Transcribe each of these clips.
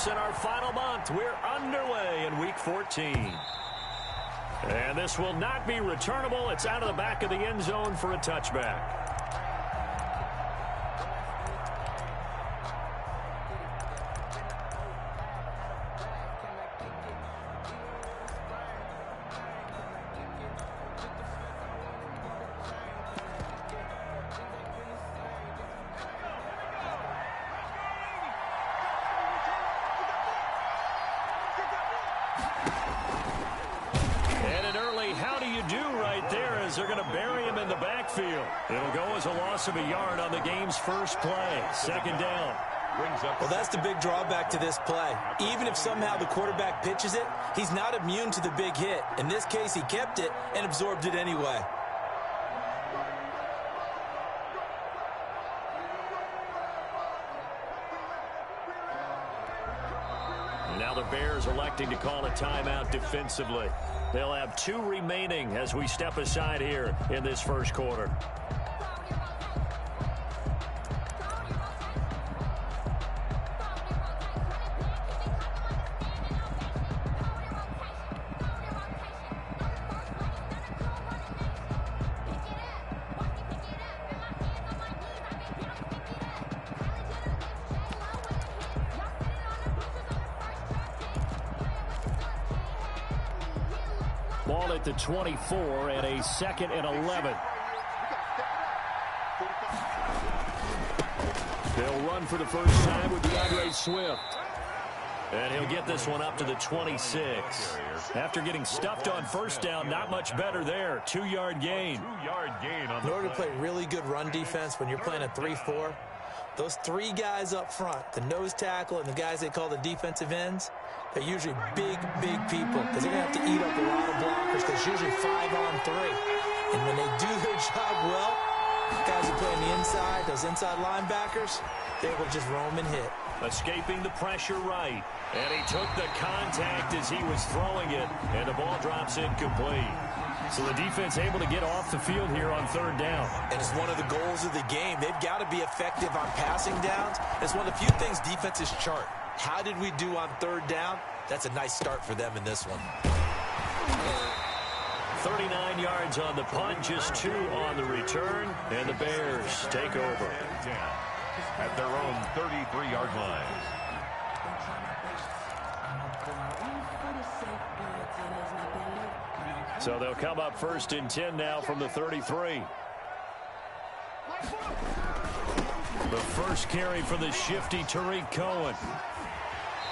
in our final month. We're underway in Week 14. And this will not be returnable. It's out of the back of the end zone for a touchback. They're going to bury him in the backfield. It'll go as a loss of a yard on the game's first play. Second down. Well, that's the big drawback to this play. Even if somehow the quarterback pitches it, he's not immune to the big hit. In this case, he kept it and absorbed it anyway. Now the Bears electing to call a timeout defensively. They'll have 2 remaining as we step aside here in this first quarter. Ball at the 24 and a 2nd and 11. They'll run for the first time with DeAndre Swift. And he'll get this one up to the 26. After getting stuffed on first down, not much better there. 2-yard gain. In order to play really good run defense when you're playing a 3-4, those 3 guys up front, the nose tackle and the guys they call the defensive ends, they're usually big, big people because they're going to have to eat up a lot of blockers because it's usually 5-on-3. And when they do their job well, guys who play on the inside, those inside linebackers, they will just roam and hit. Escaping the pressure right. And he took the contact as he was throwing it, and the ball drops incomplete. So the defense able to get off the field here on 3rd down. And it's one of the goals of the game. They've got to be effective on passing downs. It's one of the few things defenses chart. How did we do on 3rd down? That's a nice start for them in this one. 39 yards on the punt, just 2 on the return, and the Bears take over. At their own 33-yard line. So they'll come up 1st and 10 now from the 33. The first carry for the shifty Tariq Cohen.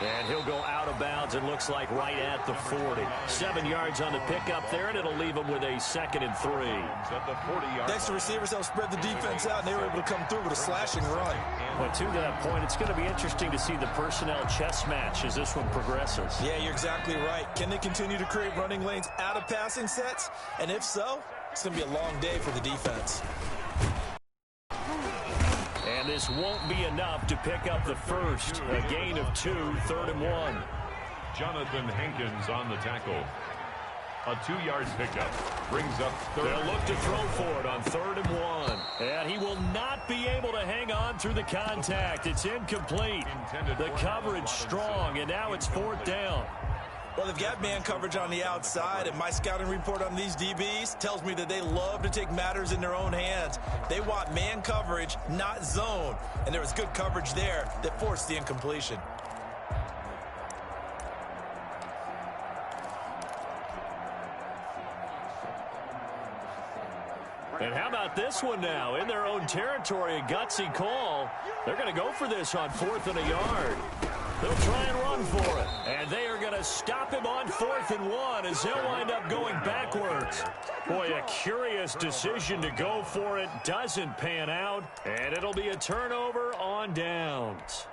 And he'll go out of bounds, it looks like right at the 40. 7 yards on the pickup there, and it'll leave him with a 2nd and 3. Next to receivers, they'll spread the defense out, and they were able to come through with a slashing run. Well, to that point, it's going to be interesting to see the personnel chess match as this one progresses. Yeah, you're exactly right. Can they continue to create running lanes out of passing sets? And if so, it's going to be a long day for the defense. And this won't be enough to pick up the first. A gain of 2, 3rd and 1. Jonathan Hankins on the tackle. A 2-yard pickup brings up 3rd. They'll look to throw for it on 3rd and 1. And he will not be able to hang on through the contact. It's incomplete. The coverage strong, and now it's 4th down. Well, they've got man coverage on the outside, and my scouting report on these DBs tells me that they love to take matters in their own hands. They want man coverage, not zone. And there was good coverage there that forced the incompletion. And how about this one now? In their own territory, a gutsy call. They're going to go for this on 4th and a yard. They'll try and run for it. And they are going to stop him on 4th and 1 as they'll wind up going backwards. Boy, a curious decision to go for it. Doesn't pan out. And it'll be a turnover on downs.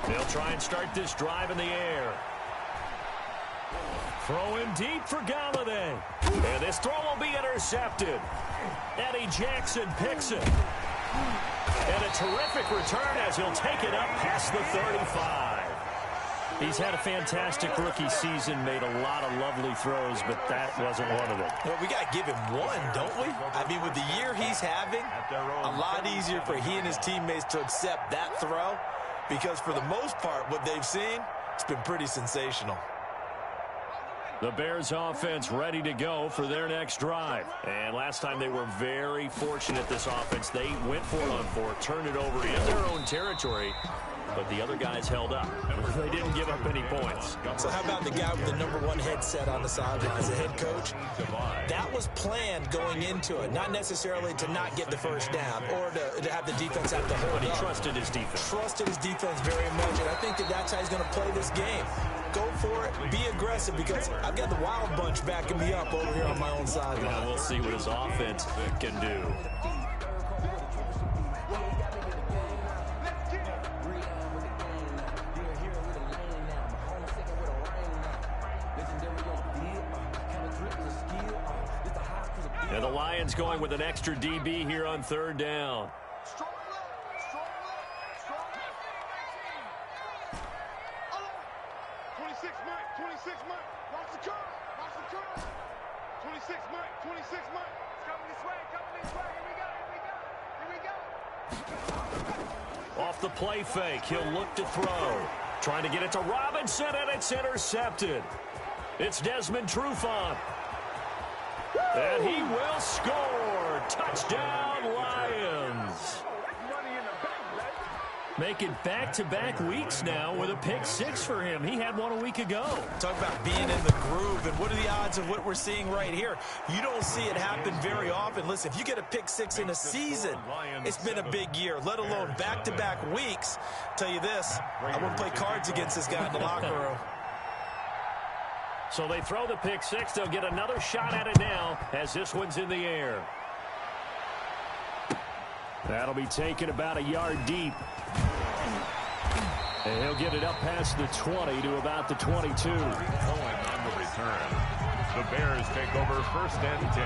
They'll try and start this drive in the air. Throwing deep for Galladay. And this throw will be intercepted. Eddie Jackson picks it. And a terrific return as he'll take it up past the 35. He's had a fantastic rookie season, made a lot of lovely throws, but that wasn't one of them. Well, we got to give him one, don't we? I mean, with the year he's having, a lot easier for he and his teammates to accept that throw because for the most part, what they've seen, it's been pretty sensational. The Bears offense ready to go for their next drive. And last time they were very fortunate, this offense. They went for it on fourth, turned it over in their own territory, but the other guys held up. They didn't give up any points. So how about the guy with the #1 headset on the sidelines, the head coach? That was planned going into it, not necessarily to not get the first down or to have the defense have to hold up. But he trusted his defense. Trusted his defense very much, and I think that's how he's going to play this game. Go for it, be aggressive, because I've got the Wild Bunch backing me up over here on my own sideline. Yeah, we'll see what his offense can do. And the Lions going with an extra DB here on third down. Off the play fake, he'll look to throw. Trying to get it to Robinson, and it's intercepted. It's Desmond Trufant. And he will score. Touchdown, Lions. Make it back-to-back weeks now with a pick six for him. He had one a week ago. Talk about being in the groove, and what are the odds of what we're seeing right here? You don't see it happen very often. Listen, if you get a pick six in a season, it's been a big year, let alone back-to-back weeks. Tell you this, I wouldn't play cards against this guy in the locker room. So they throw the pick six. They'll get another shot at it now as this one's in the air. That'll be taken about a yard deep. And he'll get it up past the 20 to about the 22. Going on the return. The Bears take over 1st and 10.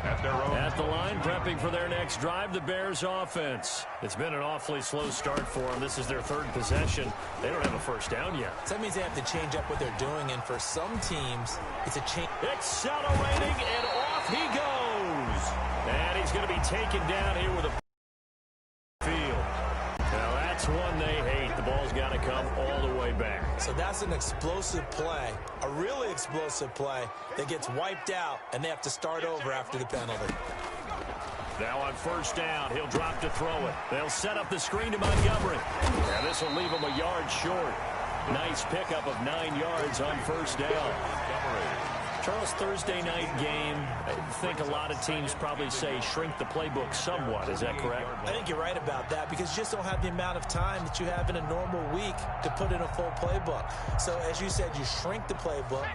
At their own. At the line, prepping for their next drive, the Bears offense. It's been an awfully slow start for them. This is their third possession. They don't have a first down yet. So that means they have to change up what they're doing, and for some teams, it's a change. Accelerating, and off he goes. And he's going to be taken down here with a field. Now that's one they hate. The ball's got to come all the way back. So that's an explosive play, a really explosive play that gets wiped out, and they have to start over after the penalty. Now on first down, he'll drop to throw it. They'll set up the screen to Montgomery. Now this will leave him a yard short. Nice pickup of 9 yards on first down. Charles, Thursday night game, I think a lot of teams probably say shrink the playbook somewhat. Is that correct? I think you're right about that because you just don't have the amount of time that you have in a normal week to put in a full playbook. So as you said, you shrink the playbook,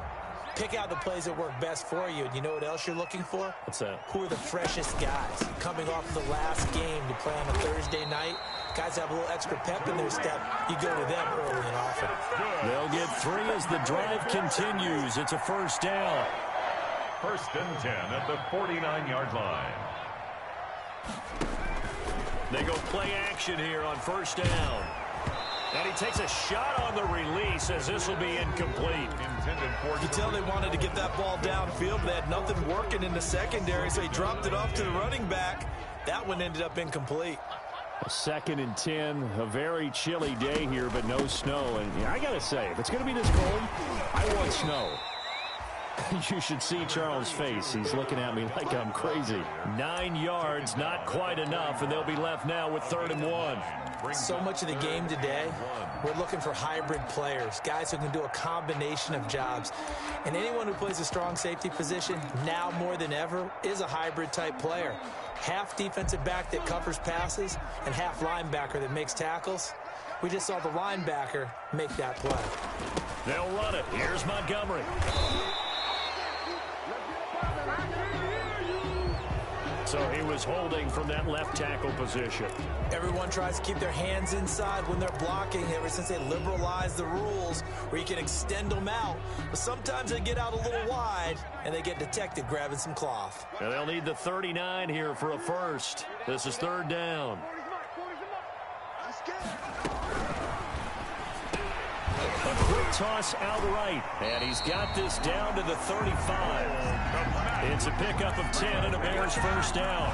pick out the plays that work best for you. And you know what else you're looking for? What's that? Who are the freshest guys coming off the last game to play on a Thursday night? Guys have a little extra pep in their step. You go to them early and often. They'll get 3 as the drive continues. It's a first down. 1st and 10 at the 49-yard line. They go play action here on first down. And he takes a shot on the release as this will be incomplete. You can tell they wanted to get that ball downfield, but they had nothing working in the secondary, so he dropped it off to the running back. That one ended up incomplete. 2nd and 10, a very chilly day here, but no snow. And I got to say, if it's going to be this cold, I want snow. You should see Charles' face. He's looking at me like I'm crazy. 9 yards, not quite enough, and they'll be left now with 3rd and 1. So much of the game today, we're looking for hybrid players, guys who can do a combination of jobs. And anyone who plays a strong safety position, now more than ever, is a hybrid-type player. Half defensive back that covers passes and half linebacker that makes tackles. We just saw the linebacker make that play. They'll run it. Here's Montgomery. So he was holding from that left tackle position. Everyone tries to keep their hands inside when they're blocking ever since they liberalized the rules where you can extend them out. But sometimes they get out a little wide and they get detected grabbing some cloth. And they'll need the 39 here for a first. This is 3rd down. toss outright. And he's got this down to the 35. It's a pickup of 10 and a Bears first down.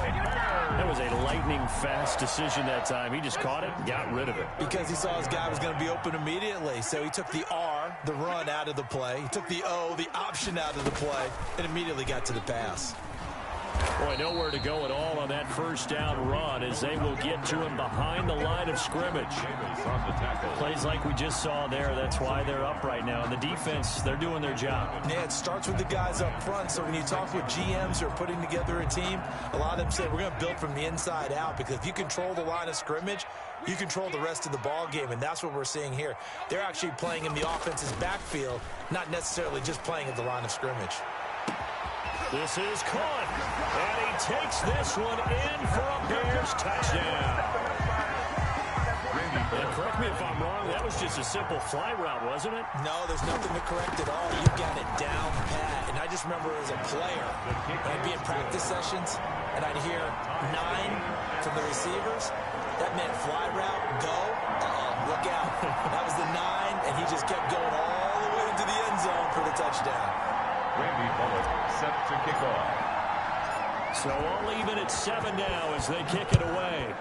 That was a lightning-fast decision that time. He just caught it and got rid of it. Because he saw his guy was going to be open immediately. So he took the R, the run, out of the play. He took the O, the option, out of the play, and immediately got to the pass. Boy, nowhere to go at all on that first down run as they will get to him behind the line of scrimmage. Plays like we just saw there, that's why they're up right now. And the defense, they're doing their job. Yeah, it starts with the guys up front. So when you talk with GMs who are putting together a team, a lot of them say we're going to build from the inside out, because if you control the line of scrimmage, you control the rest of the ball game, and that's what we're seeing here. They're actually playing in the offense's backfield, not necessarily just playing at the line of scrimmage. This is caught, and he takes this one in for a Bears touchdown. And correct me if I'm wrong, that was just a simple fly route, wasn't it? No, there's nothing to correct at all. You got it down pat. And I just remember as a player, when I'd be in practice sessions, and I'd hear 9 from the receivers, that meant fly route, go, look out. That was the 9, and he just kept going all the way into the end zone for the touchdown. Randy Bullock set to kick off. So all even at 7 now as they kick it away.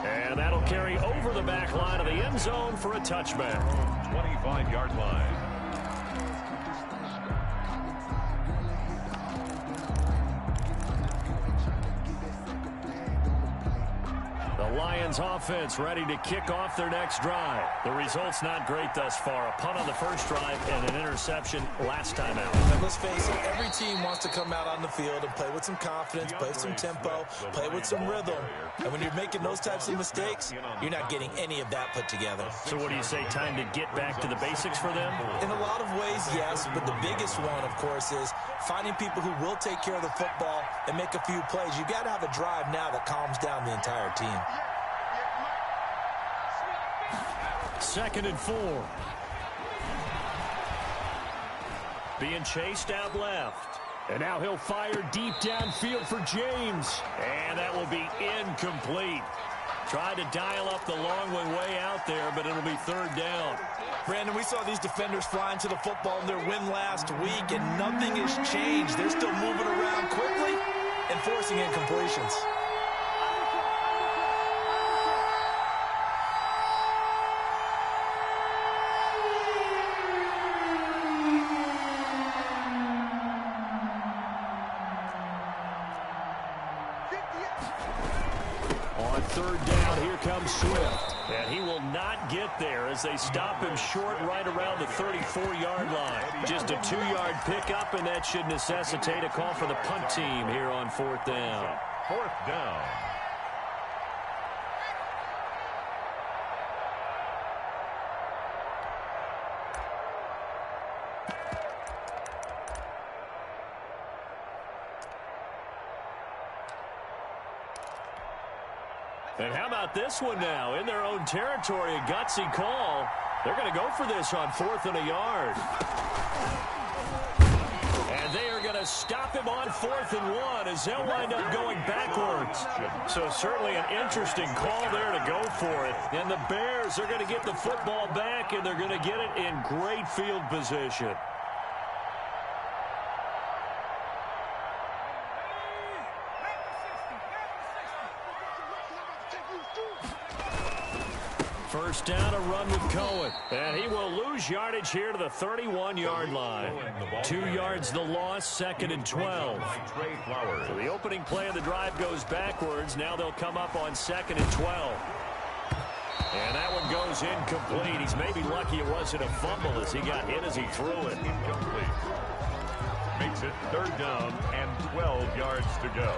And that'll carry over the back line of the end zone for a touchback. 25-yard line. The Lions offense ready to kick off their next drive. The result's not great thus far. A punt on the first drive and an interception last time out. And let's face it, every team wants to come out on the field and play with some confidence, play with some tempo, play with some rhythm. And when you're making those types of mistakes, you're not getting any of that put together. So what do you say, time to get back to the basics for them? In a lot of ways, yes, but the biggest one, of course, is finding people who will take care of the football and make a few plays. You got to have a drive now that calms down the entire team. 2nd and 4. Being chased out left. And now he'll fire deep downfield for James. And that will be incomplete. Tried to dial up the long way out there, but it'll be 3rd down. Brandon, we saw these defenders flying to the football in their win last week, and nothing has changed. They're still moving around quickly and forcing incompletions. On 3rd down, here comes Swift. And he will not get there as they stop him short right around the 34-yard line. Just a 2-yard pickup, and that should necessitate a call for the punt team here on 4th down. 4th down. And how about this one now? In their own territory, a gutsy call. They're going to go for this on 4th and a yard. And they are going to stop him on 4th and 1 as they'll wind up going backwards. So certainly an interesting call there to go for it. And the Bears are going to get the football back, and they're going to get it in great field position. First down, a run with Cohen. And he will lose yardage here to the 31-yard line. 2 yards the loss, 2nd and 12. So the opening play of the drive goes backwards. Now they'll come up on 2nd and 12. And that one goes incomplete. He's maybe lucky it wasn't a fumble as he got hit as he threw it. Incomplete. Makes it 3rd down and 12 yards to go.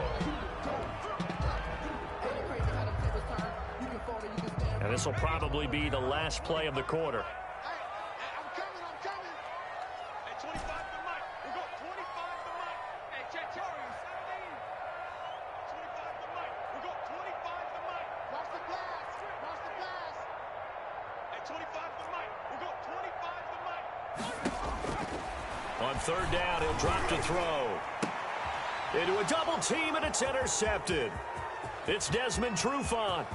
And this will probably be the last play of the quarter. I'm coming. Hey, 25 to Mike. We got 25 to Mike. Hey, check 25 to Mike. We got 25 to Mike. Watch the pass. Hey, 25 to Mike. We got 25 to Mike. On 3rd down, he'll drop to throw. Into a double team, and it's intercepted. It's Desmond Trufant.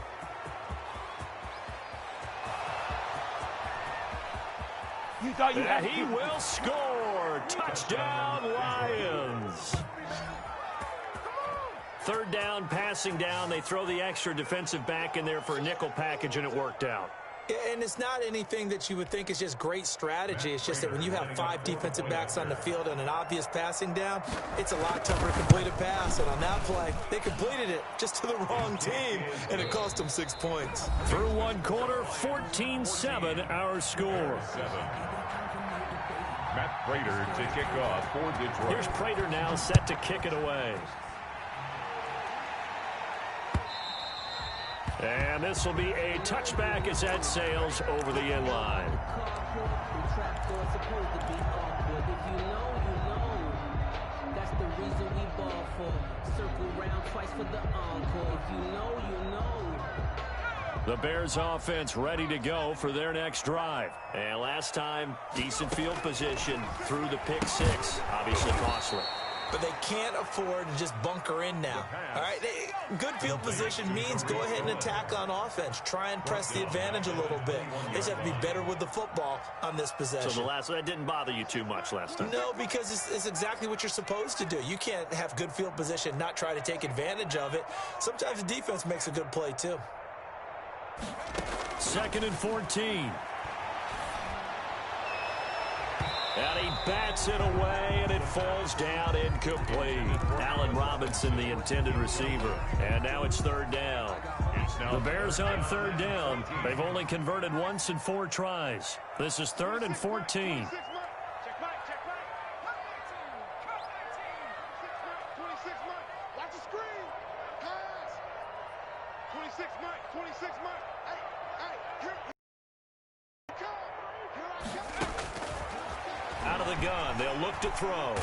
You thought you had And he will score. Touchdown, Lions. Third down, passing down. They throw the extra defensive back in there for a nickel package, and it worked out. And it's not anything that you would think is just great strategy. It's just that when you have 5 defensive backs on the field and an obvious passing down, it's a lot tougher to complete a pass. And on that play, they completed it just to the wrong team, and it cost them 6 points. Through one quarter, 14-7 our score. Matt Prater to kick off for Detroit. Here's Prater now set to kick it away. And this will be a touchback as that sails over the end line. That's the reason we ball for. Circle round twice for the encore. If you know, you know. The Bears offense ready to go for their next drive. And last time, decent field position through the pick 6. Obviously costly. But they can't afford to just bunker in now. All right, good field position means go ahead and attack on offense. Try and press the advantage a little bit. They just have to be better with the football on this possession. So that didn't bother you too much last time? No, because it's exactly what you're supposed to do. You can't have good field position, not try to take advantage of it. Sometimes the defense makes a good play too. 2nd and 14. And he bats it away, and it falls down incomplete. Allen Robinson, the intended receiver. And now it's 3rd down. The Bears on 3rd down. They've only converted once in 4 tries. This is 3rd and 14. Out of the gun, they'll look to throw.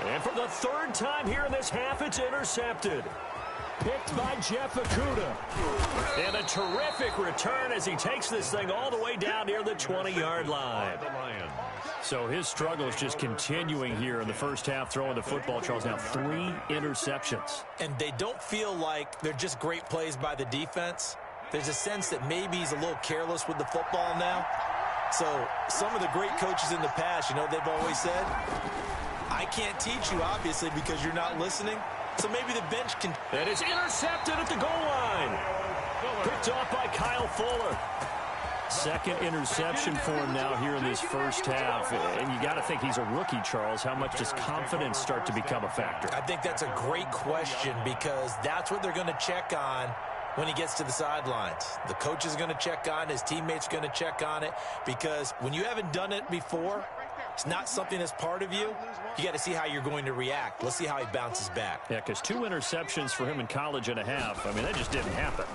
And for the 3rd time here in this half, it's intercepted. Picked by Jeff Okudah. And a terrific return as he takes this thing all the way down near the 20-yard line. So his struggle is just continuing here in the first half, throwing the football. Charles, now 3 interceptions. And they don't feel like they're just great plays by the defense. There's a sense that maybe he's a little careless with the football now. So some of the great coaches in the past, you know, they've always said, I can't teach you, obviously, because you're not listening. So maybe the bench can. And it's intercepted at the goal line. Picked off by Kyle Fuller. 2nd interception for him now here in this first half. And you got to think he's a rookie, Charles. How much does confidence start to become a factor? I think that's a great question because that's what they're going to check on when he gets to the sidelines. The coach is going to check on it. His teammates are going to check on it because when you haven't done it before, it's not something that's part of you. You got to see how you're going to react. Let's see how he bounces back. Yeah, because 2 interceptions for him in college and a half. I mean, that just didn't happen.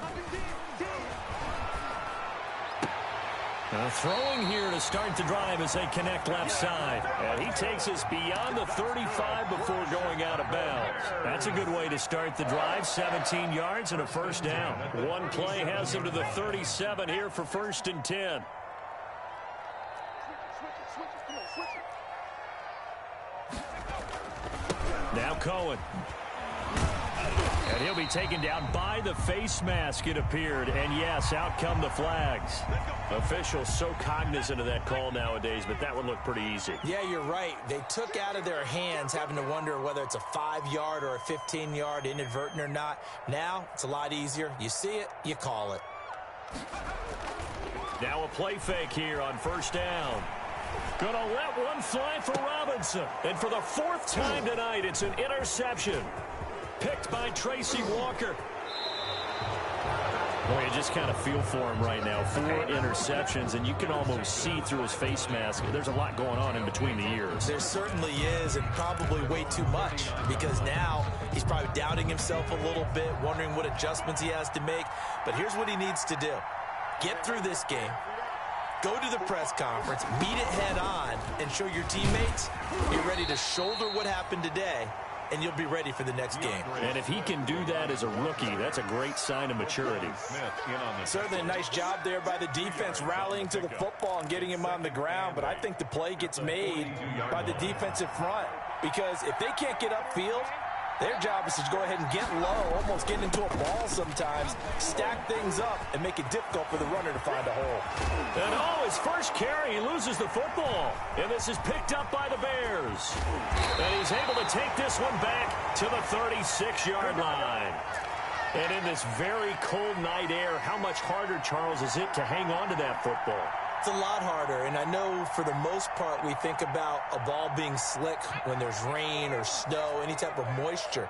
Throwing here to start the drive as they connect left side. And he takes us beyond the 35 before going out of bounds. That's a good way to start the drive. 17 yards and a first down. One play has him to the 37 here for 1st and 10. Now Cohen. And he'll be taken down by the face mask, it appeared. And yes, out come the flags. Officials so cognizant of that call nowadays, but that would look pretty easy. Yeah, you're right. They took out of their hands having to wonder whether it's a 5-yard or a 15-yard inadvertent or not. Now, it's a lot easier. You see it, you call it. Now a play fake here on 1st down. Gonna let one fly for Robinson. And for the 4th time tonight, it's an interception. Picked by Tracy Walker. Boy, you just kind of feel for him right now. 4 interceptions, and you can almost see through his face mask. There's a lot going on in between the ears. There certainly is, and probably way too much, because now he's probably doubting himself a little bit, wondering what adjustments he has to make. But here's what he needs to do. Get through this game. Go to the press conference, meet it head on, and show your teammates you're ready to shoulder what happened today, and you'll be ready for the next game. And if he can do that as a rookie, that's a great sign of maturity. Certainly a nice job there by the defense, rallying to the football and getting him on the ground. But I think the play gets made by the defensive front, because if they can't get upfield, Their job is to go ahead and get low, almost get into a ball sometimes, stack things up, and make it difficult for the runner to find a hole. And his first carry, he loses the football. And this is picked up by the Bears. And he's able to take this one back to the 36-yard line. And in this very cold night air, how much harder, Charles, is it to hang on to that football? It's a lot harder, and I know for the most part we think about a ball being slick when there's rain or snow, any type of moisture.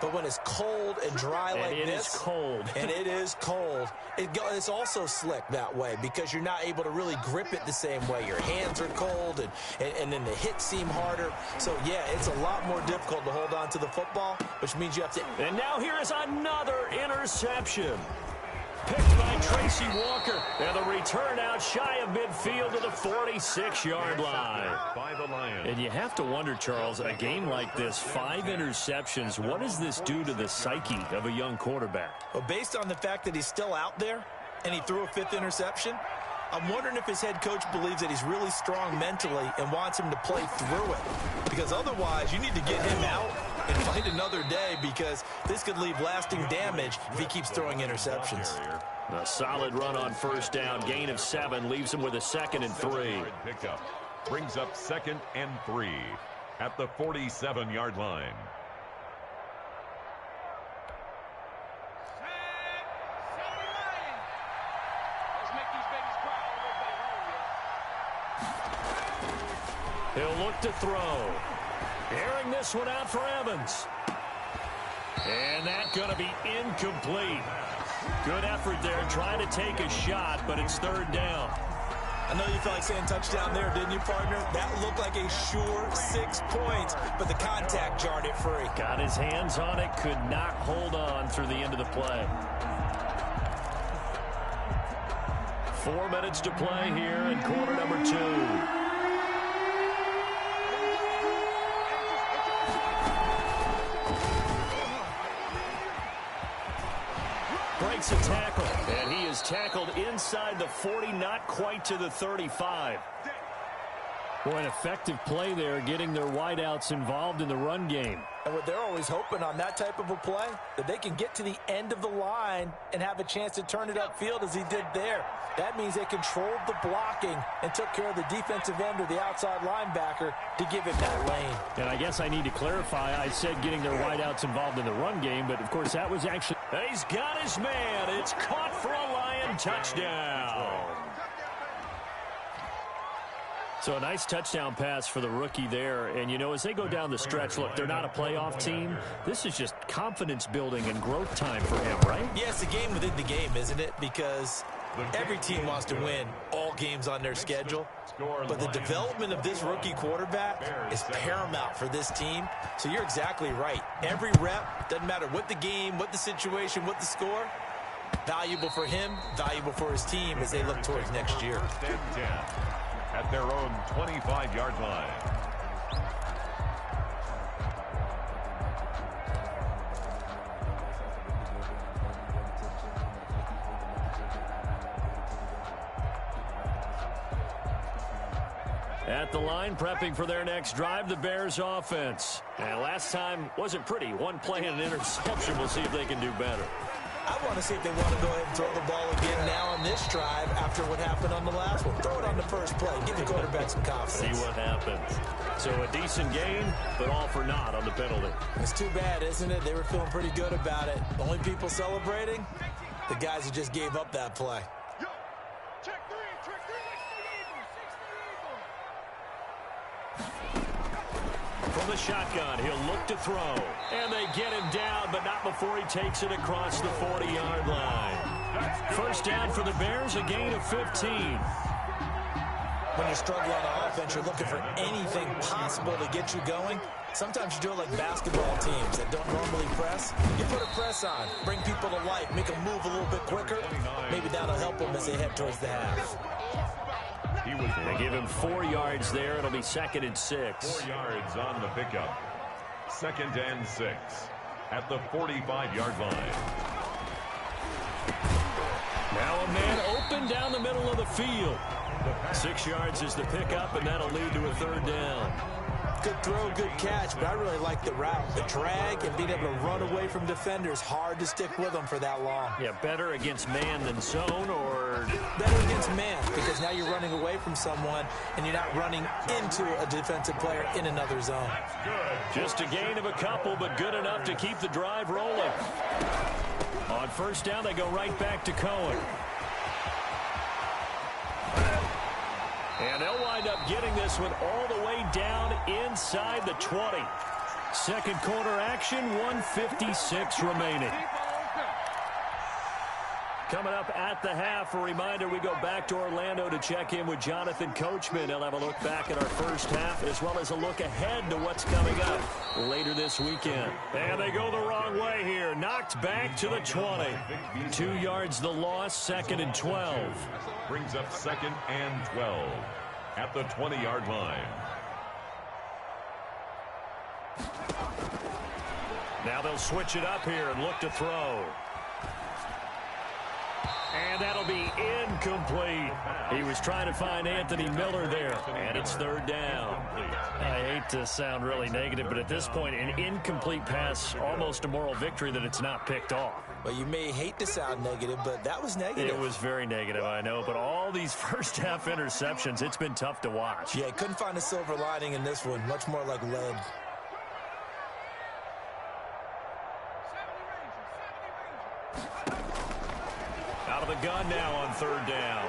But when it's cold and dry like this, and it is cold, and it is cold, it's also slick that way because you're not able to really grip it the same way. Your hands are cold, and then the hits seem harder. So, yeah, it's a lot more difficult to hold on to the football, which means you have to... And now here is another interception. Picked by Tracy Walker. And the return out shy of midfield to the 46-yard line. By the Lions. And you have to wonder, Charles, a game like this, 5 interceptions, what does this do to the psyche of a young quarterback? Well, based on the fact that he's still out there and he threw a 5th interception, I'm wondering if his head coach believes that he's really strong mentally and wants him to play through it. Because otherwise, you need to get him out and fight another day because this could leave lasting damage if he keeps throwing interceptions. A solid run on first down. Gain of 7 leaves him with a 2nd and 3. Pickup brings up 2nd and 3 at the 47-yard line. He'll look to throw. Airing this one out for Evans. And that's going to be incomplete. Good effort there trying to take a shot, but it's 3rd down. I know you felt like saying touchdown there, didn't you, partner? That looked like a sure 6 points, but the contact jarred it free. Got his hands on it, could not hold on through the end of the play. 4 minutes to play here in quarter number 2. Breaks a tackle, and he is tackled inside the 40, not quite to the 35. Boy, an effective play there, getting their wideouts involved in the run game. And what they're always hoping on that type of a play, that they can get to the end of the line and have a chance to turn it upfield as he did there. That means they controlled the blocking and took care of the defensive end or the outside linebacker to give him that lane. And I guess I need to clarify, I said getting their wideouts involved in the run game, but of course that was actually... He's got his man. It's caught for a Lion touchdown. So a nice touchdown pass for the rookie there. And, you know, as they go down the stretch, look, they're not a playoff team. This is just confidence building and growth time for him, right? Yeah, it's a game within the game, isn't it? Because every team wants to win all games on their schedule. But the development of this rookie quarterback is paramount for this team. So you're exactly right. Every rep, doesn't matter what the game, what the situation, what the score, valuable for him, valuable for his team as they look towards next year. 1st and 10 at their own 25-yard line. At the line, prepping for their next drive, the Bears offense. And last time wasn't pretty. One play and an interception. We'll see if they can do better. I want to see if they want to go ahead and throw the ball again now on this drive after what happened on the last one. Throw it on the first play. Give the quarterback some confidence. See what happens. So a decent gain, but all for naught on the penalty. It's too bad, isn't it? They were feeling pretty good about it. The only people celebrating, the guys who just gave up that play. From the shotgun, he'll look to throw. And they get him down, but not before he takes it across the 40-yard line. First down for the Bears, a gain of 15. When you're struggling on offense, you're looking for anything possible to get you going. Sometimes you do it like basketball teams that don't normally press. You put a press on, bring people to life, make them move a little bit quicker. Maybe that'll help them as they head towards the half. They give him 4 yards there. It'll be 2nd and 6. 4 yards on the pickup. 2nd and 6 at the 45-yard line. Now a man open down the middle of the field. 6 yards is the pickup, and that'll lead to a 3rd down. Good throw, good catch, but I really like the route. The drag and being able to run away from defenders, hard to stick with them for that long. Yeah, better against man than zone, or better against man, because now you're running away from someone and you're not running into a defensive player in another zone. Just a gain of a couple, but good enough to keep the drive rolling. On first down, they go right back to Cohen. And they'll wind up getting this one all the way down inside the 20. Second quarter action, 1:56 remaining. Coming up at the half, a reminder, we go back to Orlando to check in with Jonathan Coachman. He'll have a look back at our first half as well as a look ahead to what's coming up later this weekend. And they go the wrong way here. Knocked back to the 20. 2 yards the loss, second and 12. Brings up second and 12 at the 20-yard line. Now they'll switch it up here and look to throw. And that'll be incomplete. He was trying to find Anthony Miller there, and it's third down. I hate to sound really negative, but at this point, an incomplete pass, almost a moral victory that it's not picked off. Well, you may hate to sound negative, but that was negative. It was very negative, I know, but all these first-half interceptions, it's been tough to watch. Yeah, couldn't find a silver lining in this one, much more like lead. Out of the gun now on third down.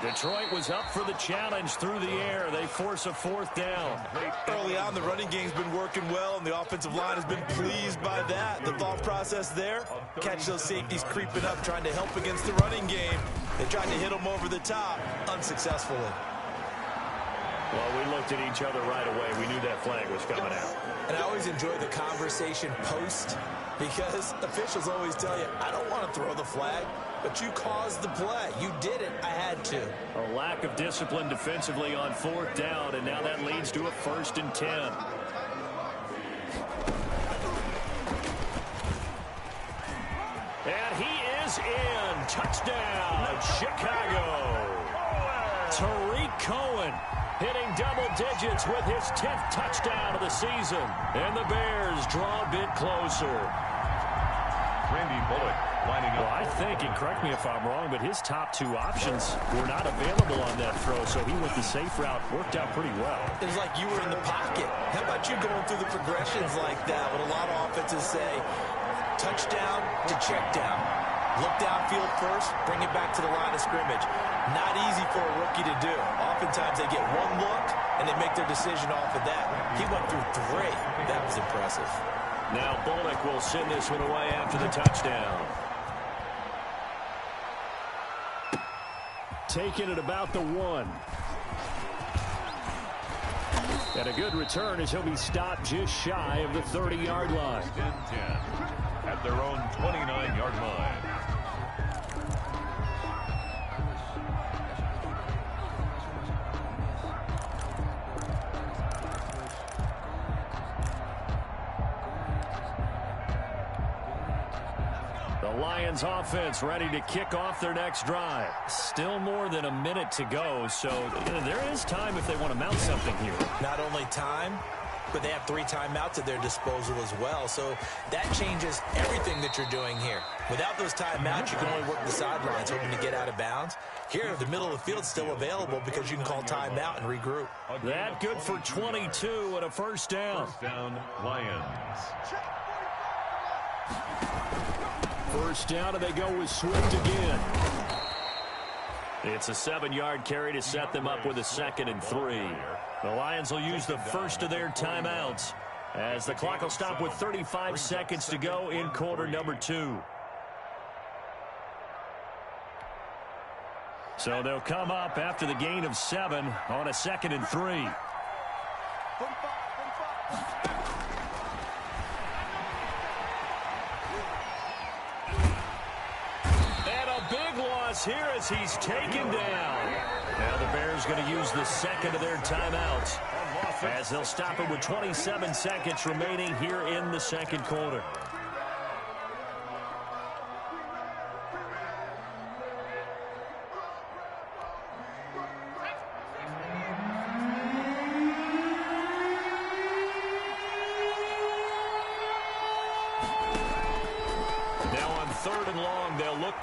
Detroit was up for the challenge through the air. They force a fourth down. Early on, the running game's been working well, and the offensive line has been pleased by that. The thought process there, catch those safeties creeping up, trying to help against the running game. They tried to hit them over the top, unsuccessfully. Well, we looked at each other right away. We knew that flag was coming out. And I always enjoy the conversation post, because officials always tell you, I don't want to throw the flag, but you caused the play. You did it. I had to. A lack of discipline defensively on fourth down, and now that leads to a 1st and 10. And he is in. Touchdown, Chicago. Tariq Cohen hitting double digits with his 10th touchdown of the season. And the Bears draw a bit closer. Randy Bullock lining up. Well, I think, and correct me if I'm wrong, but his top 2 options were not available on that throw, so he went the safe route. Worked out pretty well. It was like you were in the pocket. How about you going through the progressions like that? What a lot of offenses say, touchdown to check down. Look downfield first, bring it back to the line of scrimmage. Not easy for a rookie to do. Oftentimes they get one look, and they make their decision off of that. He went through 3. That was impressive. Now Bullock will send this one away after the touchdown. Taking it about the 1. And a good return as he'll be stopped just shy of the 30-yard line. 10-10 at their own 29-yard line. Lions offense ready to kick off their next drive. Still more than a minute to go, so there is time if they want to mount something here. Not only time, but they have 3 timeouts at their disposal as well, so that changes everything that you're doing here. Without those timeouts, you can only work the sidelines, hoping to get out of bounds. Here, the middle of the field's still available because you can call timeout and regroup. That good for 22 and a first down. First down, Lions. First down, and they go with Swift again. It's a 7-yard carry to set them up with a 2nd and 3. The Lions will use the first of their timeouts as the clock will stop with 35 seconds to go in quarter number 2. So they'll come up after the gain of 7 on a 2nd and 3. Here as he's taken down. Now the Bears going to use the 2nd of their timeouts as they'll stop it with 27 seconds remaining here in the 2nd quarter.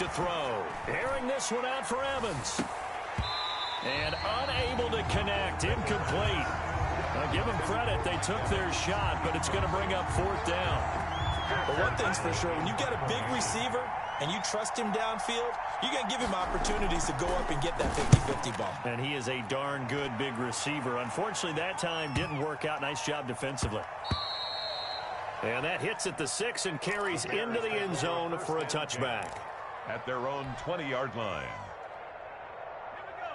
to throw. Airing this one out for Evans. And unable to connect. Incomplete. Now give them credit. They took their shot, but it's going to bring up fourth down. But one thing's for sure, when you got a big receiver and you trust him downfield, you're going to give him opportunities to go up and get that 50-50 ball. And he is a darn good big receiver. Unfortunately, that time didn't work out. Nice job defensively. And that hits at the 6 and carries into the end zone for a touchback. At their own 20-yard line.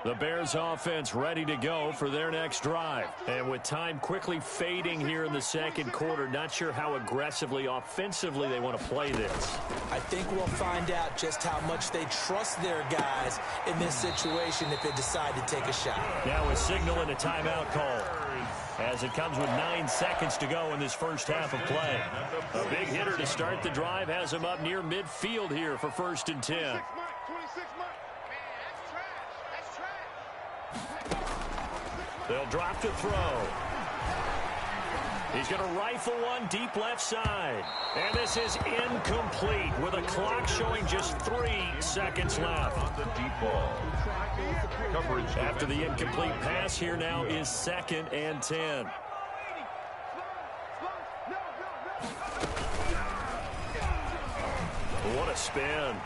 The Bears offense ready to go for their next drive. And with time quickly fading here in the second quarter, not sure how aggressively, offensively they want to play this. I think we'll find out just how much they trust their guys in this situation if they decide to take a shot. Now a signal and a timeout call, as it comes with 9 seconds to go in this first half of play. A big hitter to start the drive has him up near midfield here for 1st and 10. 26 Mike. That's trash. They'll drop to throw. He's going to rifle one deep left side. And this is incomplete with a clock showing just 3 seconds left. On the deep ball. Coverage After the incomplete pass, here now is 2nd and 10. What a spin.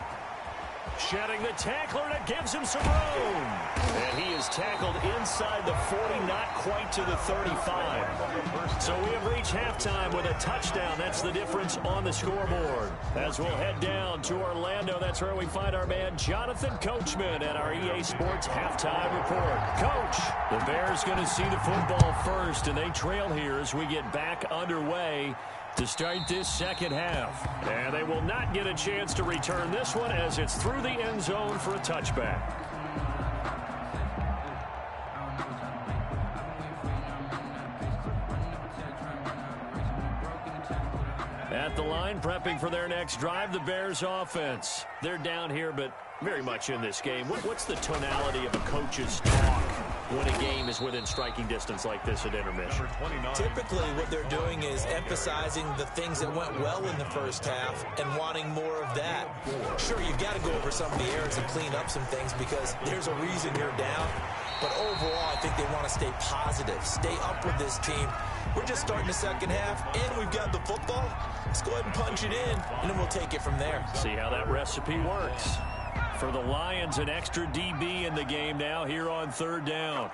Shedding the tackler, and it gives him some room. And he is tackled inside the 40, not quite to the 35. So we have reached halftime with a touchdown. That's the difference on the scoreboard. As we'll head down to Orlando, that's where we find our man Jonathan Coachman at our EA Sports Halftime Report. Coach, the Bears going to see the football first, and they trail here as we get back underway to start this second half. And they will not get a chance to return this one as it's through the end zone for a touchback. At the line, prepping for their next drive, the Bears offense. They're down here, but very much in this game. What's the tonality of a coach's talk when a game is within striking distance like this at intermission? Typically, what they're doing is emphasizing the things that went well in the first half and wanting more of that. Sure, you've got to go over some of the errors and clean up some things because there's a reason you're down. But overall, I think they want to stay positive, stay up with this team. We're just starting the second half, and we've got the football. Let's go ahead and punch it in, and then we'll take it from there. See how that recipe works. For the Lions, an extra DB in the game now here on 3rd down.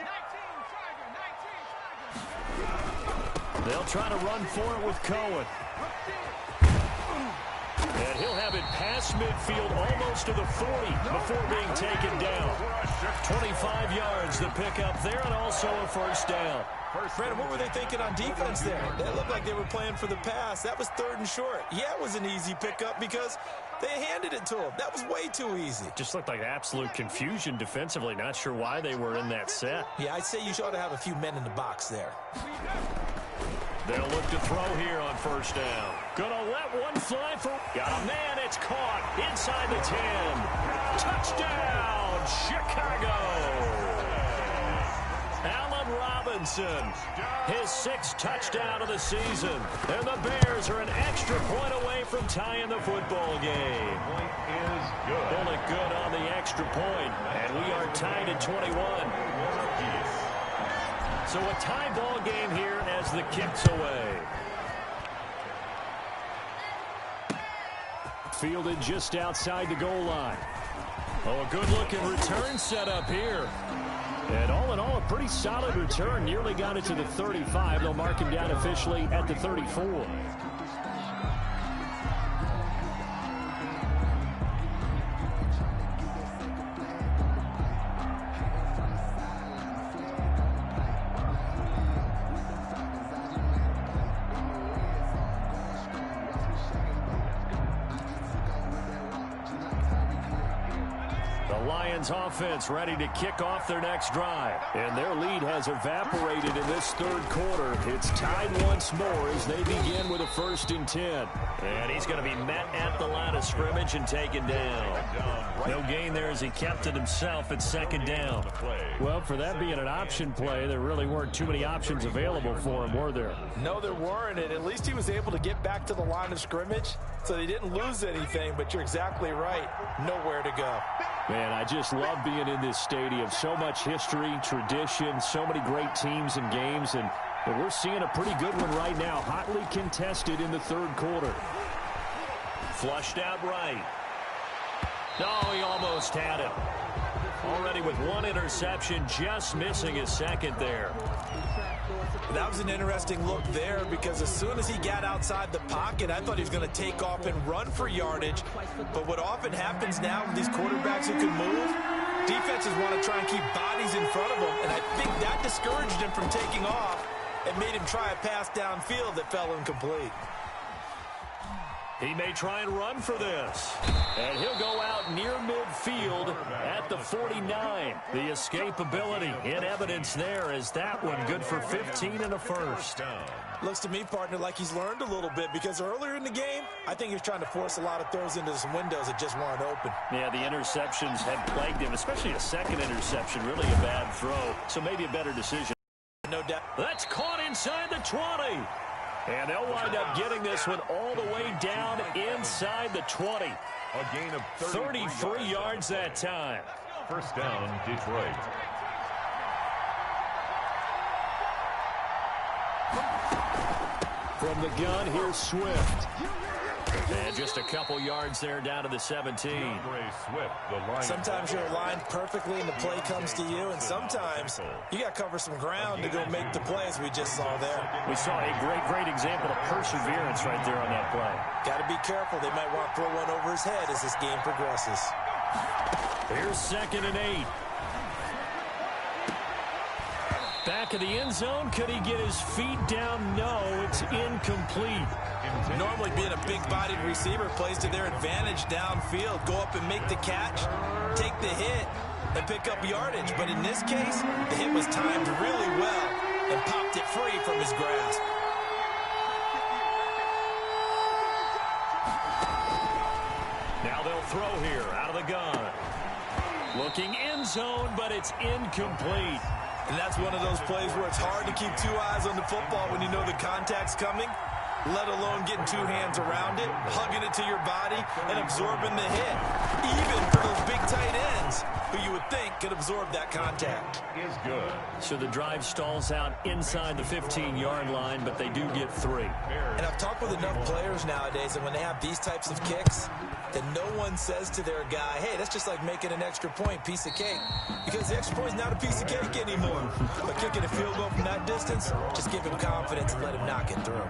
They'll try to run for it with Cohen. And he'll have it past midfield almost to the 40 before being taken down. 25 yards the pickup there and also a 1st down. Brandon, what were they thinking on defense there? They looked like they were playing for the pass. That was 3rd and short. Yeah, it was an easy pickup because they handed it to him. That was way too easy. Just looked like absolute confusion defensively. Not sure why they were in that set. Yeah, I'd say you ought to have a few men in the box there. They'll look to throw here on 1st down. Gonna let one fly for... Got a man, it's caught inside the 10. Touchdown, Chicago! Allen Robinson, his 6th touchdown of the season. And the Bears are an extra point away from tying the football game. point is good. Pulled it good on the extra point, and we are tied at 21. So a tie ball game here as the kick's away. Fielded just outside the goal line. Oh, a good-looking return set up here. And all in all, a pretty solid return. Nearly got it to the 35. They'll mark him down officially at the 34. Offense ready to kick off their next drive. And their lead has evaporated in this 3rd quarter. It's tied once more as they begin with a 1st and 10. And he's going to be met at the line of scrimmage and taken down. No gain there as he kept it himself at second down. Well, for that being an option play, there really weren't too many options available for him, were there? No, there weren't, and at least he was able to get back to the line of scrimmage, so they didn't lose anything, but you're exactly right. Nowhere to go. Man, I just love being in this stadium. So much history, tradition, so many great teams and games, and we're seeing a pretty good one right now, hotly contested in the third quarter. Flushed out right. No, he almost had it. Already with one interception, just missing his second there. That was an interesting look there because as soon as he got outside the pocket, I thought he was going to take off and run for yardage. But what often happens now with these quarterbacks who can move, defenses want to try and keep bodies in front of them, and I think that discouraged him from taking off and made him try a pass downfield that fell incomplete. He may try and run for this. And he'll go out near midfield at the 49. The escapability in evidence there as that one good for 15 and a first. Looks to me, partner, like he's learned a little bit because earlier in the game, I think he was trying to force a lot of throws into some windows that just weren't open. Yeah, the interceptions had plagued him, especially a second interception, really a bad throw. So maybe a better decision. No doubt. That's caught inside the 20. And they'll wind up getting this one all the way down inside the 20. A gain of 33 yards that time. First down, Detroit. From the gun, here's Swift. And just a couple yards there down to the 17. Sometimes you're aligned perfectly and the play comes to you, and sometimes you got to cover some ground to go make the plays we just saw there. We saw a great example of perseverance right there on that play. Got to be careful. They might want to throw one over his head as this game progresses. Here's 2nd and 8. Back of the end zone. Could he get his feet down? No, it's incomplete. Normally being a big-bodied receiver plays to their advantage downfield. Go up and make the catch, take the hit, and pick up yardage. But in this case, the hit was timed really well and popped it free from his grasp. Now they'll throw here out of the gun. Looking end zone, but it's incomplete. And that's one of those plays where it's hard to keep two eyes on the football when you know the contact's coming, let alone getting two hands around it, hugging it to your body, and absorbing the hit. Even for those big tight ends who you would think could absorb that contact. Is good. So the drive stalls out inside the 15-yard line, but they do get 3. And I've talked with enough players nowadays that when they have these types of kicks, that no one says to their guy, hey, that's just like making an extra point, piece of cake. Because the extra point is not a piece of cake anymore. But kicking a field goal from that distance, just give him confidence and let him knock it through.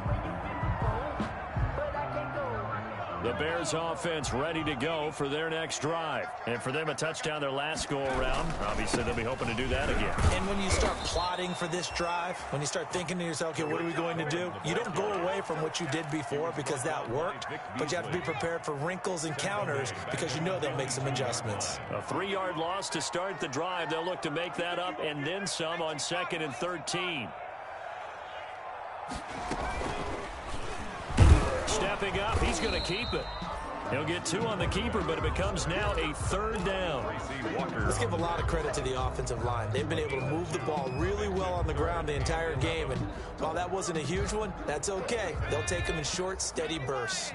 The Bears offense ready to go for their next drive. And for them, a touchdown their last go-around. Obviously, they'll be hoping to do that again. And when you start plotting for this drive, when you start thinking to yourself, okay, what are we going to do? You don't go away from what you did before because that worked, but you have to be prepared for wrinkles and counters because you know they'll make some adjustments. A 3-yard loss to start the drive. They'll look to make that up and then some on 2nd and 13. Stepping up, he's going to keep it. He'll get 2 on the keeper, but it becomes now a 3rd down. Let's give a lot of credit to the offensive line. They've been able to move the ball really well on the ground the entire game, and while that wasn't a huge one, that's okay. They'll take them in short, steady bursts.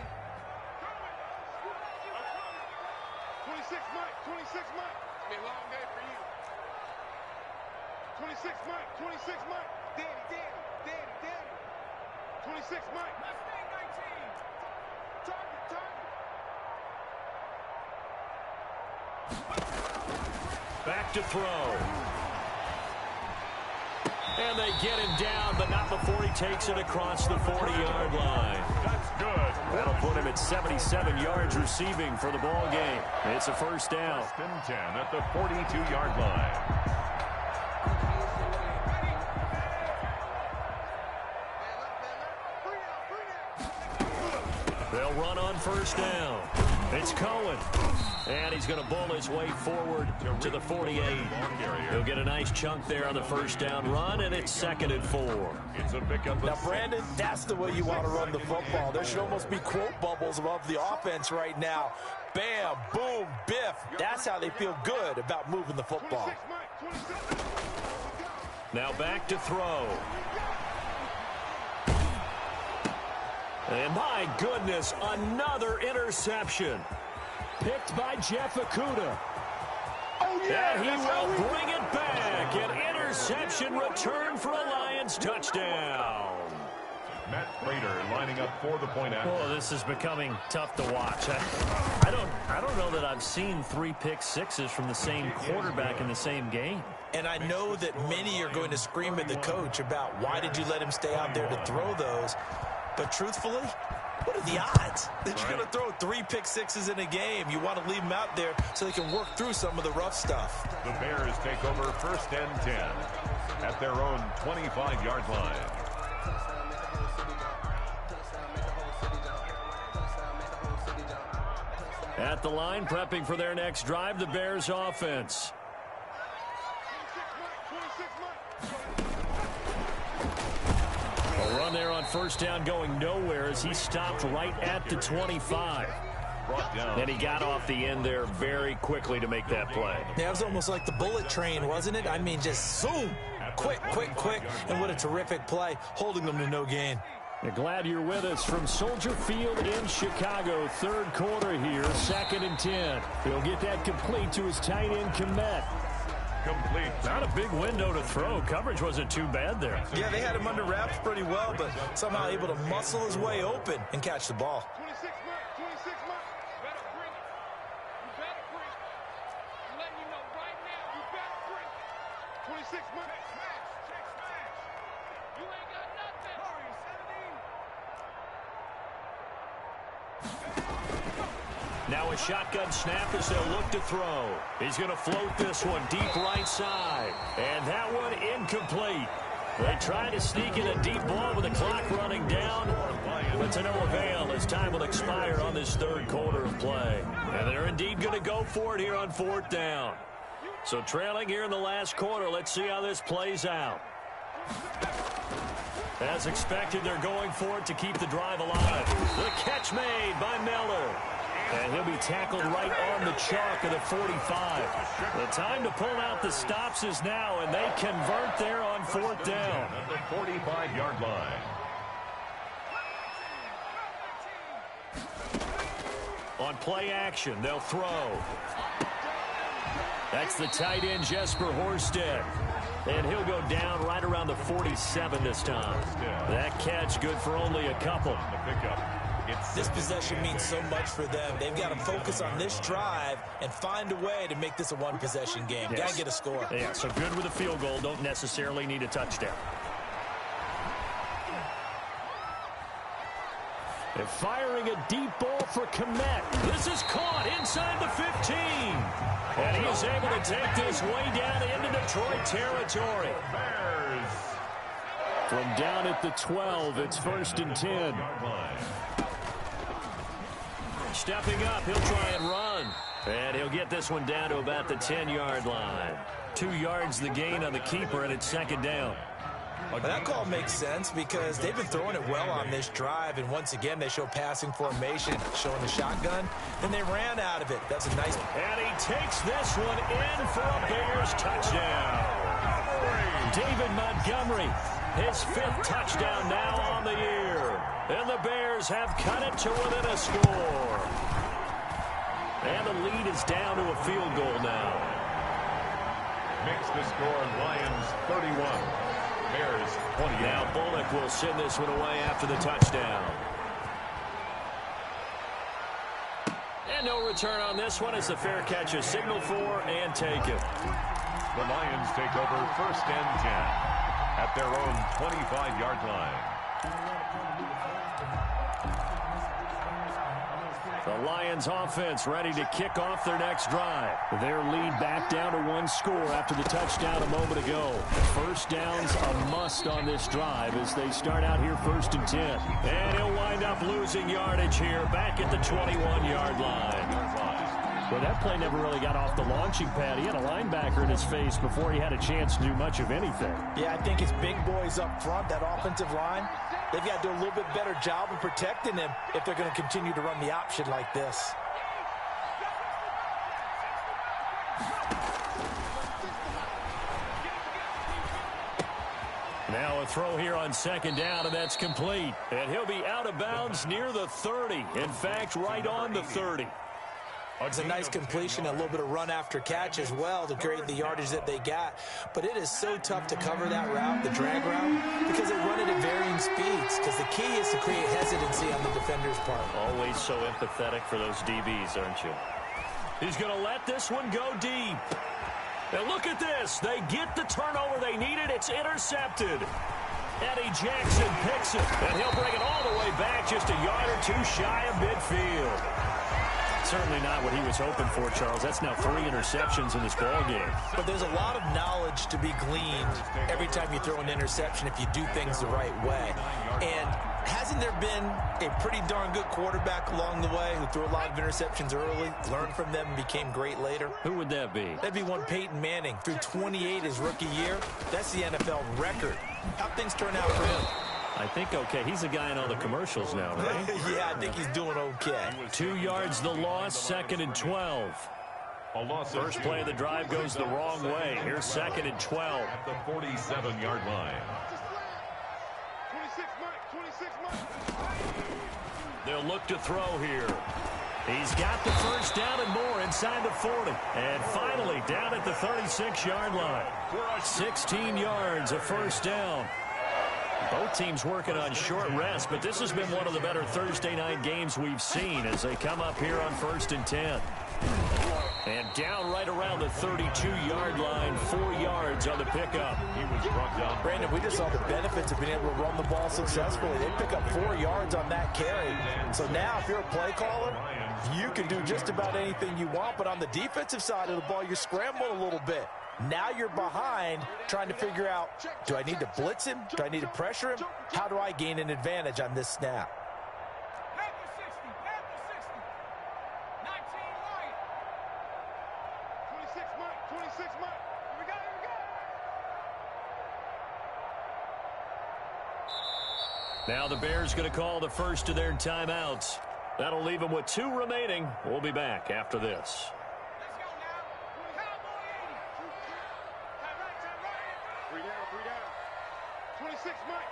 26 Mike, 26 Mike. It's been a long day for you. 26 Mike, 26 Mike. Daddy. 26 Mike. Let's stay 19. Target. Back to throw. And they get him down, but not before he takes it across the 40-yard line. That's good. That'll put him at 77 yards receiving for the ball game. It's a first down. 1st and 10 at the 42-yard line. They'll run on first down. It's Cohen. And he's going to bowl his way forward to the 48. He'll get a nice chunk there on the first down run, and it's 2nd and 4. It's a pickup. Now, Brandon, that's the way you want to run the football. There should almost be quote bubbles above the offense right now. Bam, boom, biff. That's how they feel good about moving the football. Now back to throw. And my goodness, another interception. Picked by Jeff Okudah. And he will bring it back. An interception return for a Lions touchdown. Matt Prater lining up for the point after. Oh, this is becoming tough to watch. I don't know that I've seen 3 pick sixes from the same quarterback in the same game. And I know that many are going to scream at the coach about why did you let him stay out there to throw those. But truthfully, what are the odds that you're going to throw 3 pick sixes in a game? You want to leave them out there so they can work through some of the rough stuff. The Bears take over 1st and 10 at their own 25-yard line. At the line, prepping for their next drive, the Bears offense. A run there on first down going nowhere as he stopped right at the 25. And he got off the end there very quickly to make that play. Yeah, it was almost like the bullet train, wasn't it? I mean, just zoom, quick, quick, quick. And what a terrific play, holding them to no gain. We're glad you're with us from Soldier Field in Chicago. 3rd quarter here, 2nd and 10. He'll get that complete to his tight end, Kmet. Complete. Not a big window to throw. Coverage wasn't too bad there. Yeah, they had him under wraps pretty well, but somehow able to muscle his way open and catch the ball. 26 months. You better bring it. You better bring it. I'm letting you know right now, you better bring it. 26 months. Check smash. You ain't got nothing. Hurry, 17. Now a shotgun snap as they'll look to throw. He's going to float this one deep right side. And that one incomplete. They try to sneak in a deep ball with the clock running down. But to no avail as time will expire on this 3rd quarter of play. And they're indeed going to go for it here on 4th down. So trailing here in the last quarter, let's see how this plays out. As expected, they're going for it to keep the drive alive. The catch made by Miller. And he'll be tackled right on the chalk of the 45. The time to pull out the stops is now, and they convert there on 4th down. At the 45-yard line. On play action, they'll throw. That's the tight end, Jesper Horsted. And he'll go down right around the 47 this time. That catch good for only a couple. The pickup. This possession means so much for them. They've got to focus on this drive and find a way to make this a one-possession game. Yes. Got to get a score. Yeah, so good with a field goal. Don't necessarily need a touchdown. They're firing a deep ball for Kmet. This is caught inside the 15. And he is able to take this way down into Detroit territory. Bears. From down at the 12, it's 1st and 10. Stepping up, he'll try and run. And he'll get this one down to about the 10-yard line. 2 yards the gain on the keeper, and it's 2nd down. Well, that call makes sense because they've been throwing it well on this drive, and once again, they show passing formation, showing the shotgun. Then they ran out of it. That's a nice... And he takes this one in for a Bears touchdown. David Montgomery, his 5th touchdown now on the year. And the Bears have cut it to within a score. And the lead is down to a field goal now. Makes the score Lions 31. Bears 20. Now Bullock will send this one away after the touchdown. And no return on this one as the fair catch is signaled for and taken. The Lions take over 1st and 10 at their own 25-yard line. The Lions offense ready to kick off their next drive. Their lead back down to 1 score after the touchdown a moment ago. First down's a must on this drive as they start out here 1st and 10. And he'll wind up losing yardage here back at the 21-yard line. Well, that play never really got off the launching pad. He had a linebacker in his face before he had a chance to do much of anything. Yeah, I think his big boys up front, that offensive line, they've got to do a little bit better job of protecting him if they're going to continue to run the option like this. Now a throw here on 2nd down, and that's complete. And he'll be out of bounds near the 30. In fact, right on the 30. It's a nice completion, a little bit of run after catch as well to create the yardage that they got. But it is so tough to cover that route, the drag route, because they run it at varying speeds. Because the key is to create hesitancy on the defender's part. Always so empathetic for those DBs, aren't you? He's going to let this one go deep. And look at this. They get the turnover they needed. It's intercepted. Eddie Jackson picks it. And he'll bring it all the way back just a yard or two shy of midfield. Certainly not what he was hoping for, Charles. That's now 3 interceptions in this ball game. But there's a lot of knowledge to be gleaned every time you throw an interception if you do things the right way. And hasn't there been a pretty darn good quarterback along the way who threw a lot of interceptions early, learned from them, and became great later? Who would that be? That'd be one Peyton Manning. Threw 28 his rookie year. That's the NFL record. How'd things turn out for him? I think okay. He's a guy in all the commercials now, right? Yeah, I think he's doing okay. 2 yards the loss, 2nd and 12. First play of the drive goes the wrong way. Here's 2nd and 12. At the 47-yard line. 26 Mike. They'll look to throw here. He's got the first down and more inside the 40. And finally down at the 36-yard line. 16 yards, a first down. Both teams working on short rest, but this has been one of the better Thursday night games we've seen as they come up here on 1st and 10. And down right around the 32-yard line, 4 yards on the pickup. He was brought down. Brandon, we just saw the benefits of being able to run the ball successfully. They pick up 4 yards on that carry. So now if you're a play caller, you can do just about anything you want. But on the defensive side of the ball, you're scrambling a little bit. Now you're behind trying to figure out, do I need to blitz him? Do I need to pressure him? How do I gain an advantage on this snap? Panther 60. 19 Lion. 26 Mike. 26 Mike. Here we go. Now the Bears going to call the first of their timeouts. That'll leave them with 2 remaining. We'll be back after this. Let's go now. Cowboy 80. Time right. 26 Mike.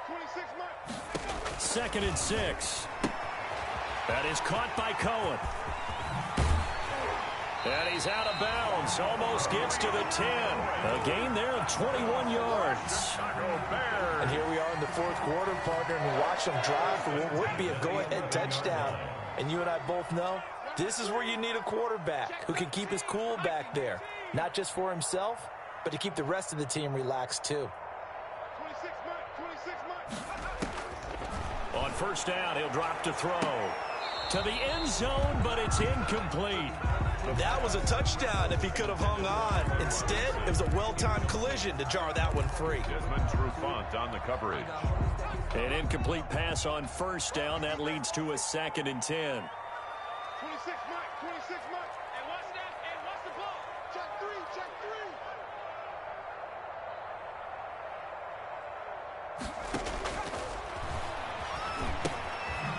2nd and 6. That is caught by Cohen. And he's out of bounds. Almost gets to the 10. A gain there of 21 yards. And here we are in the 4th quarter, partner, and we watch them drive for what would be a go-ahead touchdown. And you and I both know this is where you need a quarterback who can keep his cool back there. Not just for himself, but to keep the rest of the team relaxed too. 26 Mike. On first down, he'll drop to throw. To the end zone, but it's incomplete. That was a touchdown if he could have hung on. Instead, it was a well-timed collision to jar that one free. Desmond Trufant on the coverage. An incomplete pass on first down. That leads to a 2nd and 10. 26 Mike. 26 Mike. And watch that. And watch the ball. Check 3. Check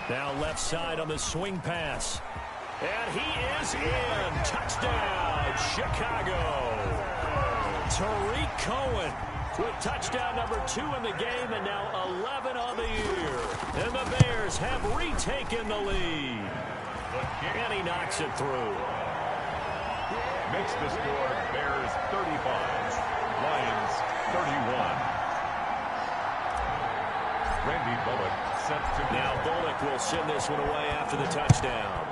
3. Now left side on the swing pass. And he is in. Touchdown, Chicago. Tariq Cohen with touchdown number 2 in the game and now 11 on the year. And the Bears have retaken the lead. And he knocks it through. Makes the score Bears 35, Lions 31. Randy Bullock sent to Now Bullock will send this one away after the touchdown.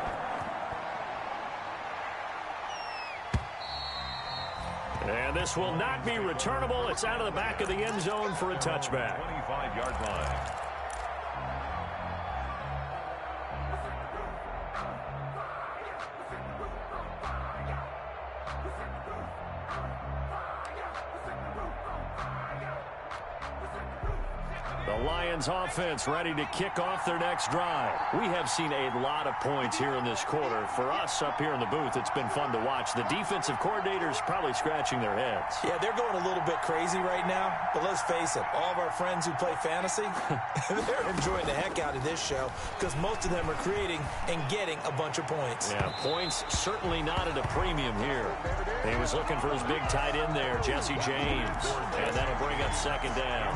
And this will not be returnable. It's out of the back of the end zone for a touchback. 25-yard line. The Lions offense ready to kick off their next drive. We have seen a lot of points here in this quarter. For us up here in the booth, it's been fun to watch. The defensive coordinators probably scratching their heads. Yeah, they're going a little bit crazy right now. But let's face it, all of our friends who play fantasy, they're enjoying the heck out of this show because most of them are creating and getting a bunch of points. Yeah, points certainly not at a premium here. He was looking for his big tight end there, Jesse James. And that'll bring up second down.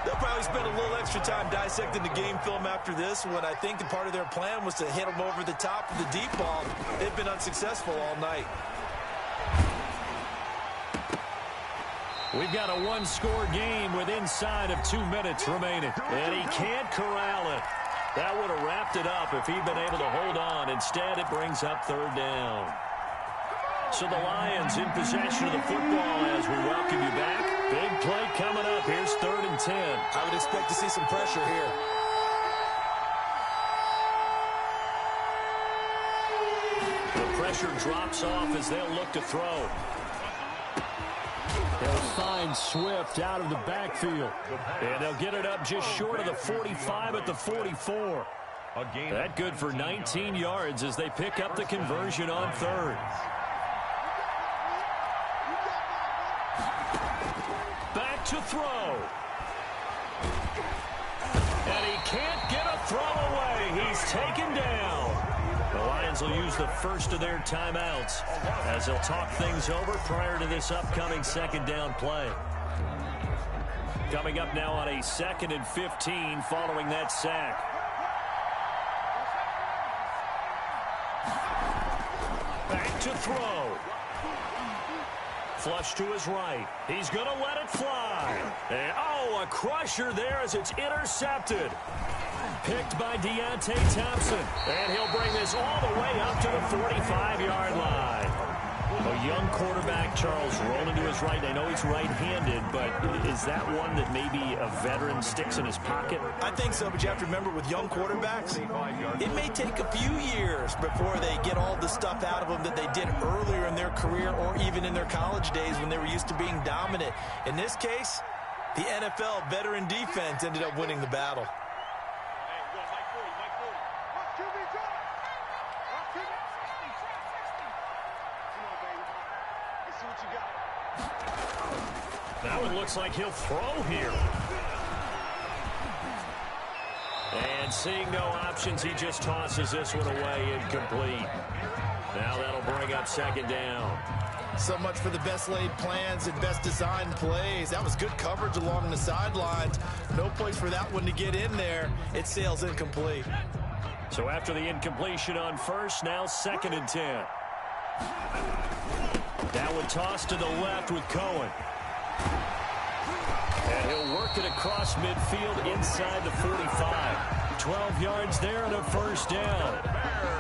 They'll probably spend a little extra time dissecting the game film after this one. I think the part of their plan was to hit them over the top of the deep ball. They've been unsuccessful all night. We've got a one-score game with inside of 2 minutes remaining. And he can't corral it. That would have wrapped it up if he'd been able to hold on. Instead, it brings up third down. So the Lions in possession of the football as we welcome you back. Big play coming up. Here's 3rd and 10. I would expect to see some pressure here. The pressure drops off as they'll look to throw. They'll find Swift out of the backfield. And they'll get it up just short of the 45 at the 44. That good for 19 yards as they pick up the conversion on 3rd. Back to throw. And he can't get a throw away. He's taken down. The Lions will use the first of their timeouts as they'll talk things over prior to this upcoming second down play. Coming up now on a 2nd and 15 following that sack. Back to throw. Flush to his right. He's going to let it fly. And, oh, a crusher there as it's intercepted. Picked by Deontay Thompson. And he'll bring this all the way up to the 45-yard line. A young quarterback, Charles, rolling to his right. I know he's right-handed, but is that one that maybe a veteran sticks in his pocket? I think so, but you have to remember with young quarterbacks, it may take a few years before they get all the stuff out of them that they did earlier in their career or even in their college days when they were used to being dominant. In this case, the NFL veteran defense ended up winning the battle. That one looks like he'll throw here. And seeing no options, he just tosses this one away, incomplete. Now that'll bring up second down. So much for the best laid plans and best designed plays. That was good coverage along the sidelines. No place for that one to get in there. It sails incomplete. So after the incompletion on first, now 2nd and 10. That one tossed to the left with Cohen. And he'll work it across midfield inside the 45. 12 yards there and a first down.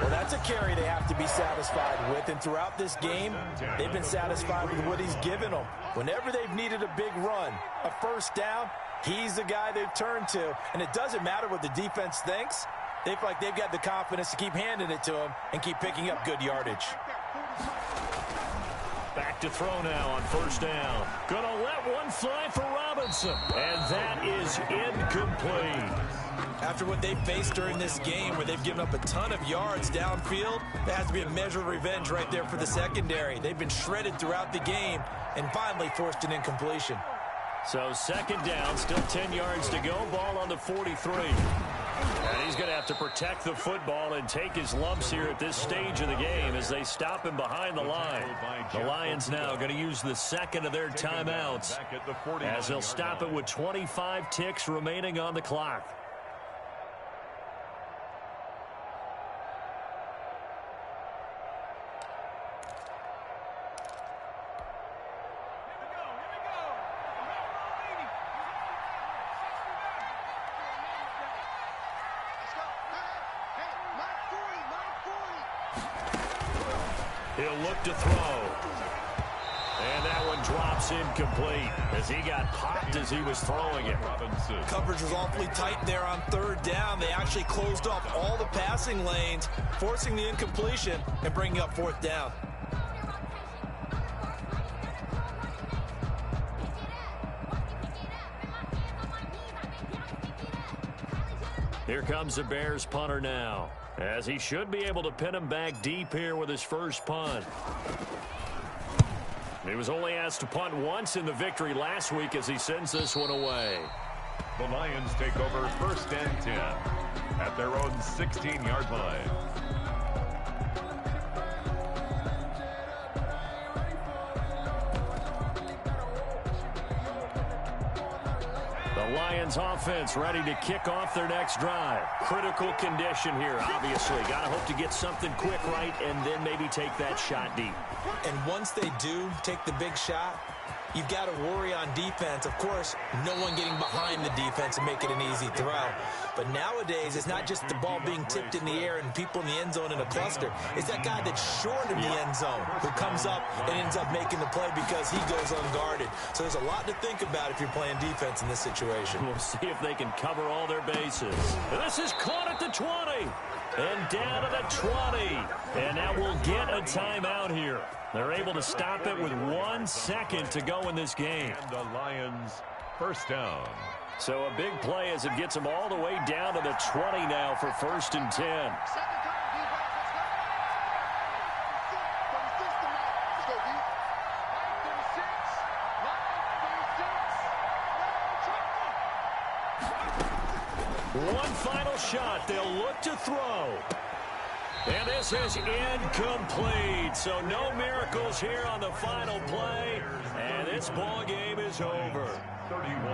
Well, that's a carry they have to be satisfied with. And throughout this game, they've been satisfied with what he's given them. Whenever they've needed a big run, a first down, he's the guy they've turned to. And it doesn't matter what the defense thinks. They feel like they've got the confidence to keep handing it to him and keep picking up good yardage. Back to throw now on first down. Gonna let one fly for Robinson. And that is incomplete. After what they've faced during this game where they've given up a ton of yards downfield, there has to be a measure of revenge right there for the secondary. They've been shredded throughout the game and finally forced an incompletion. So second down, still 10 yards to go. Ball on the 43. And he's going to have to protect the football and take his lumps here at this stage of the game as they stop him behind the line. The Lions now going to use the second of their timeouts as they'll stop it with 25 ticks remaining on the clock. He'll look to throw. And that one drops incomplete as he got popped as he was throwing it. Coverage was awfully tight there on third down. They actually closed off all the passing lanes, forcing the incompletion and bringing up fourth down. Here comes the Bears punter now, as he should be able to pin him back deep here with his first punt. He was only asked to punt once in the victory last week as he sends this one away. The Lions take over 1st and 10 at their own 16-yard line. The Lions offense ready to kick off their next drive. Critical condition here, obviously. Got to hope to get something quick right and then maybe take that shot deep. And once they do take the big shot, you've got to worry on defense. Of course, no one getting behind the defense and make it an easy throw. But nowadays, it's not just the ball being tipped in the air and people in the end zone in a cluster. It's that guy that's short of the end zone who comes up and ends up making the play because he goes unguarded. So there's a lot to think about if you're playing defense in this situation. We'll see if they can cover all their bases. And this is caught at the 20. And down to the 20. And now we'll get a timeout here. They're able to stop it with 1 second to go in this game. And the Lions first down. So a big play as it gets them all the way down to the 20 now for 1st and 10. One final shot. They'll look to throw. And this is incomplete. So no miracles here on the final play. And this ball game is over. 31